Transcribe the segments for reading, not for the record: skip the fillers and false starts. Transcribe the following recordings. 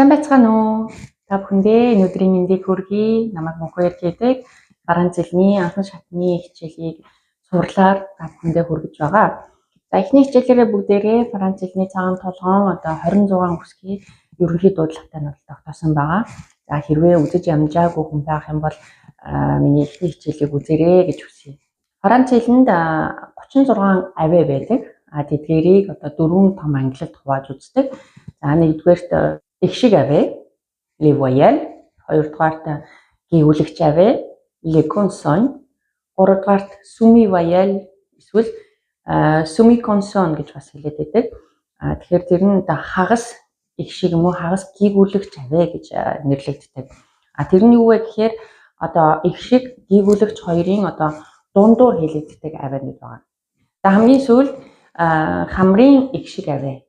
Сайн байцгаана уу? Та бүхэндээ өнөөдрийн мэндийг хүргэе. Намайг Мөнхбаяр гэдэг Франц хэлний анхан шатны хичээлийг сурлаар та бүхэндээ хүргэж байгаа. За эхний хичээлээрээ бүгдээрээ Франц хэлний цагаан толгоон 26 үсгийг ерөнхий дуудлагатай нь тогтоосон байгаа. За хэрвээ үзэж амжаагүй хүн байх юм бол миний эхний хичээлийг үзээрэй гэж хүсье. Франц хэлэнд 36 авиа байдаг. Тэдгээрийг дөрвөн том ангилалд хувааж үздэг. За нэгдүгээрт их шиг авиа, les voyelles, хоёрдугаарт гүйвлэгч авиа, les consonnes, гуравдугаарт semi voyelle эсвэл semi consonne гэж бас хэлээд байдаг. Тэгэхээр тэр нь хагас их шиг юм уу хагас гүйвлэгч авиа гэж нэрлэгддэг. Тэр нь юу вэ гэхээр их шиг гүйвлэгч хоёрын дундуур хэлэгддэг авианууд байгаа. За хамгийн сүүлд хамрын их шиг авиа.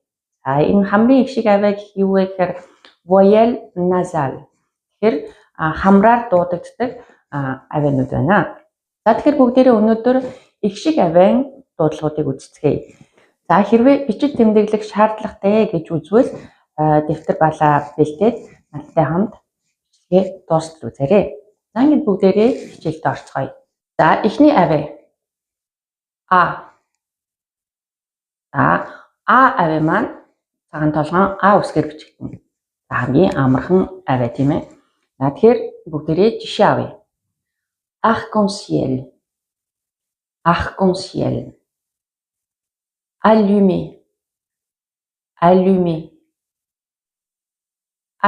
Энэ хамрын их шиг авиа гэх юу вэ гэхээр voyelle nasale. Тэгэхээр хамраар дуудагддаг авианууд байна. За тэгэхээр бүгдээрээ өнөөдөр их шиг авиан дуудлагуудыг үздэцгээе. За хэрвээ бичиг тэмдэглэх шаардлагатай гэж үзвэл дэвтэр балаа бэлдээд надтай хамт бичлэгээ дуустал үзээрэй. За ингээд бүгдээрээ хичээлд орцгоё. За эхний авиа А. А авиа маань цагаан толгоон А үсгээр бичигдэнэ. Хамгийн амархан авиа тийм ээ. Тэгэхээр бүгдээрээ жишээ авъя. Arc-en-ciel. Arc-en-ciel. Allumer. Allumer.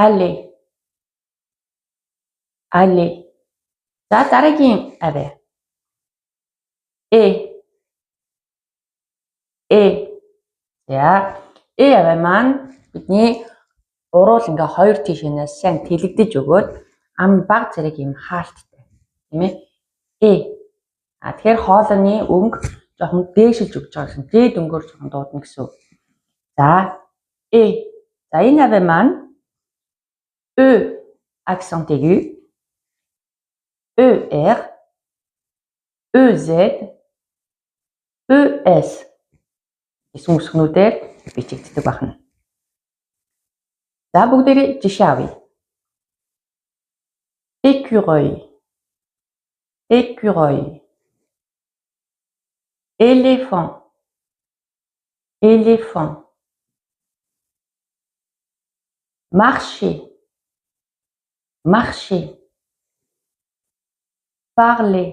Aller. Aller. За дараагийн авиа. За авиа маань бидний уруул ингээ хоёр тишээс сайн тэлэгдэж өгөөд ам баг зэрэг юм хаалттай тийм ээ. Тэгэхээр хоолойны өнгө жоохон дээшилж өгч байгаа гэсэн. Дээд өнгөөр жоохон дуудана гэсэн үг. За энэ авиа маань accent aigu, ER, EZ, ES гэсэн үсгнүүдээр бичигддэг байна. За бүгдээрээ жишээ авъя. Écureuil. Écureuil. Éléphant. Éléphant. Marcher. Marcher. Parler.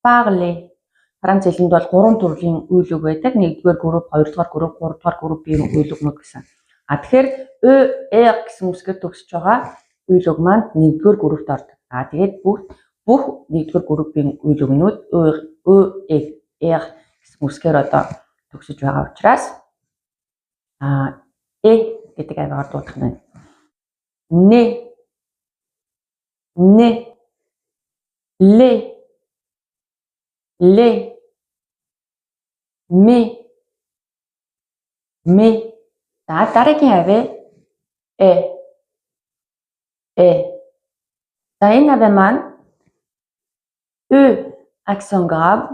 Parler. Франц хэлэнд бол 3 төрлийн үйл үг байдаг. 1-р групп, 2-р групп, 3-р группийн үйл үгнүүд гэсэн. Тэгэхээр ER гэсэн үсгээр төгсөж байгаа үйл үг маань 1-р группт ордог. Тэгээд бүх 1-р группийн үйл үгнүүд ER гэсэн үсгээр төгсөж байгаа учраас гэдэг авиагаар дуудах нь. Né. Les. Mais. За дараагийн авиа За энэ авиа маань accent grave,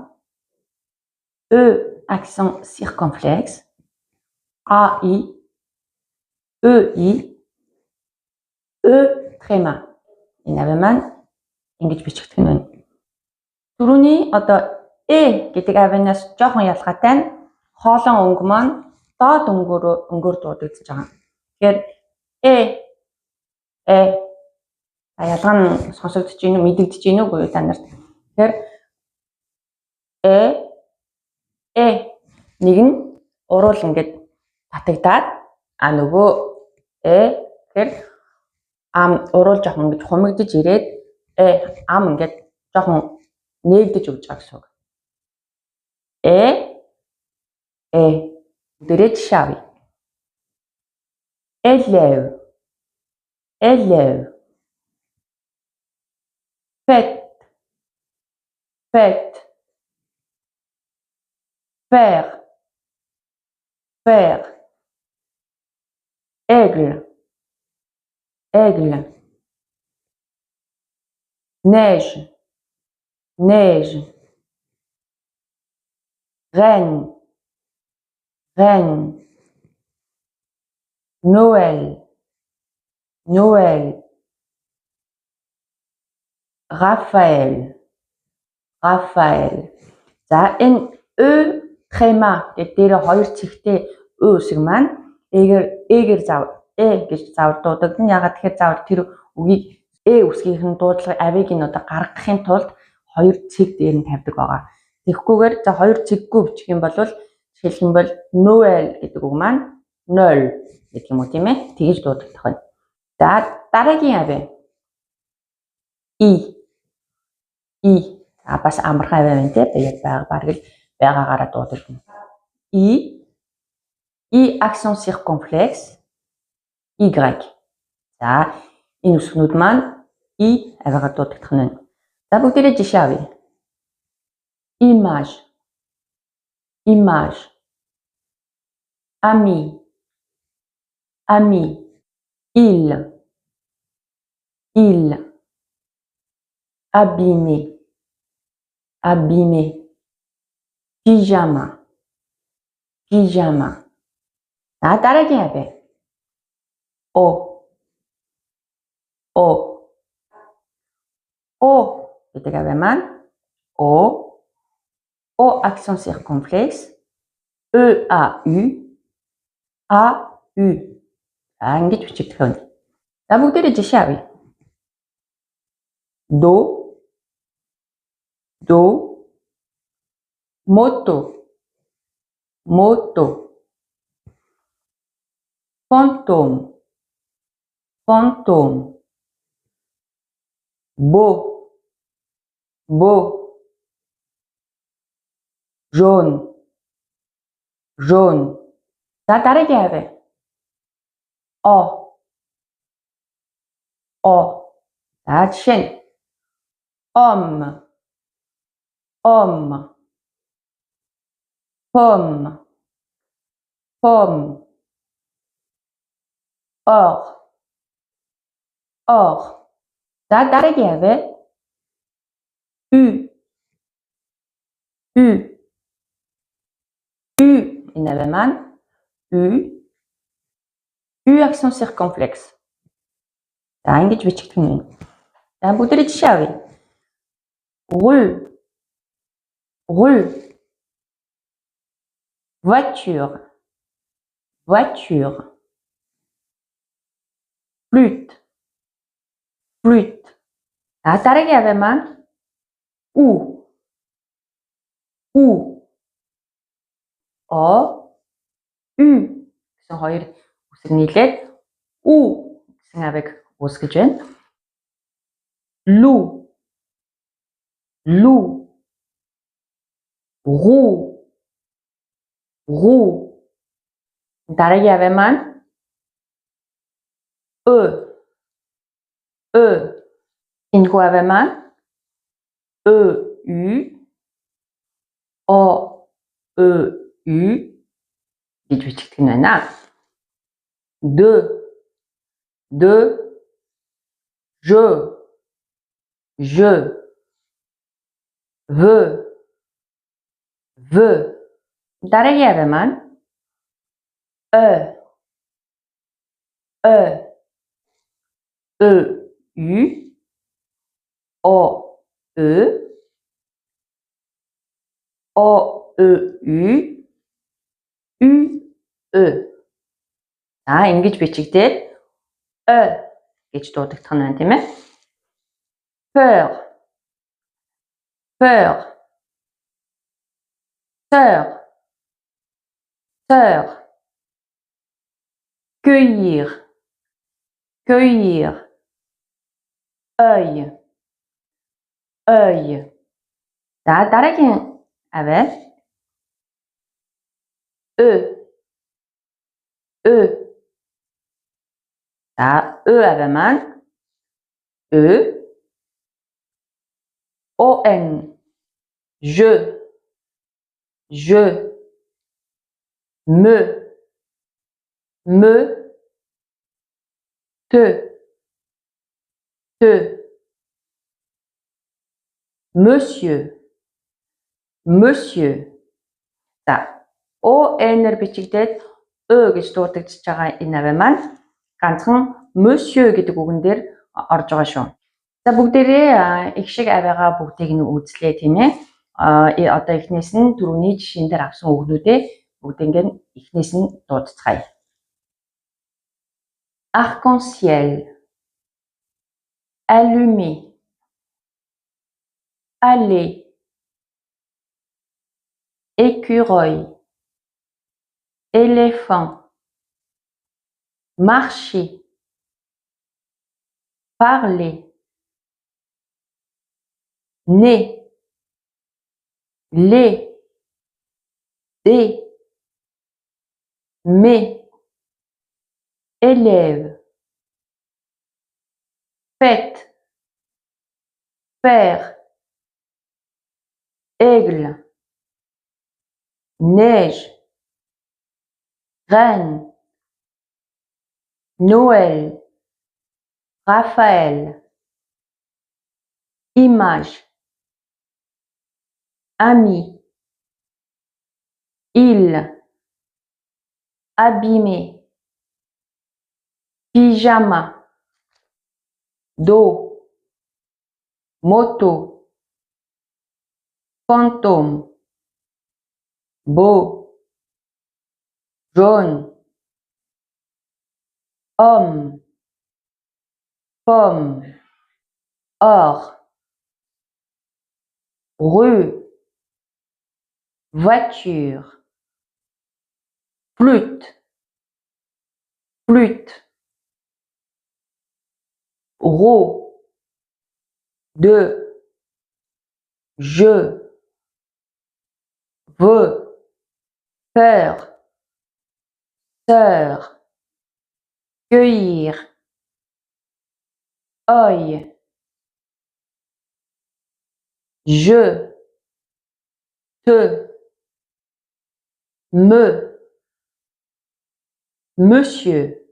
accent circonflexe, AI, EI, tréma. Энэ авиа маань ингэж бичигдэх нь байна. Түрүүний гэдэг авианаас жоохон ялгаатай нь хоолон өнгө маань доод өнгөөр дуудагдаж байгаа. Тэгэхээр ялгаа нь сонсогдож байна уу, мэдэгдэж байна уу та нарт? Тэгэхээр нэг нь уруул ингээд татагдаад нөгөө тэгэхээр ам уруул жоохон ингэж хумигдж ирээд ам ингээд жоохон нээгдэж өгч байгаа гэсэн үг. Дөрөж шави. Élève. Fête. Père. Aigle. Neige. Reine. Noël. Noël, Raphaël, Raphaël. За энэ трэма гэдэг хоёр цэгтэй үсэг маань эгээр гэж заавал дуудагдана. Ягаад тэгэхээр заавал тэр үгийг үсгийнх нь дуудлага авиг нь одоо гаргахын тулд хоёр цэг дээр нь тавьдаг байгаа. Тэгэхгүйгээр за хоёр цэггүй бичих юм бол жишээлх юм бол Noël гэдэг үг маань 0 гэдэг юм уу тийм ээ? Тэгэж дуудагдах байна. За дараагийн авь. И. Бас амархан авь байна тийм ээ? Бараг л байгаагаараа дуудагдана. I accent circonflexe Y. За энэ үсгнүүд маань I авиагаар дуудагдах нь. За бүгдээрээ жишээ авъя. Image, ami, il, abîmer, pyjama. За дараагийн авъя. O гэдэг авъя маань O accent circonflexe EAU. Ингэж бичигдэх байна. За бүгдээрээ жишээ авъя. Do, moto, fantôme, beau, jaune. За дараагийн авъя. За жишээ нь homme, pomme, or. За дараагийн авъя. Энэ авъя маань accent circonflexe. За ингэж бичигдэх юм. За бүгдээрээ жишээ авъя. Rue, voiture, flûte. За дараагийн авъя маань ou гэсэн хоёр үсэг нийлээд гэсэн авийг үүсгэж байна. Loup, roux. Дараагийн авъя маань энэ хүү авъя маань гэж бичигдэх нь байна. De, je, veux. Дараагийн авъя маань За ингэж бичигдээд гэж дуудагдах нь байна тийм ээ. Peur, sœur. Cueillir, œil. За дараагийн авъя За авъя маань on, je, me, te, monsieur. За on-ээр бичигдээд гэж дуудагдчихж байгаа энэ авъя маань ганцхан monsieur гэдэг үгэн дээр орж байгаа шүү. За бүгдээрээ их шиг авиагаа бүгдийг нь үзлээ тийм ээ. Одоо эхнээс нь түрүүний жишээн дээр авсан үгнүүдээ бүгдийг нь эхнээс нь дуудцгаая. Arc-en-ciel, allumé, aller, écureuil, éléphant, marcher, parler, nez, lait, des, mais, élève, fête, père, aigle, neige, reine, Noël, Raphaël, image, ami, île, abîmé, pyjama, dos, moto, fantôme, beau, jaune, homme, pomme, or, rue, voiture, flûte, flûte, rot, de, je, veux, peur, sœur, cueillir, œil, je, te, me, monsieur.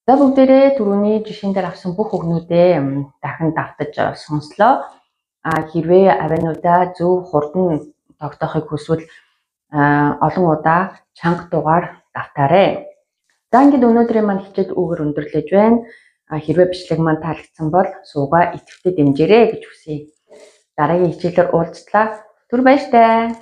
За бүгдээрээ түрүүний жишээн дээр авсан бүх үгнүүдээ дахин давтаж сонслоо. Хэрвээ авиануудаа зөв хурдан тогтоохыг хүсвэл олон удаа чанга дугаар давтаарай. За ингээд өнөөдрийн маань хичээл үгээр өндөрлөж байна. Хэрвээ бичлэг маань таалагдсан бол суугаа идэвхтэй дэмжээрэй гэж хүсье. Дараагийн хичээлээр уулзтлаа. Түр баяртай.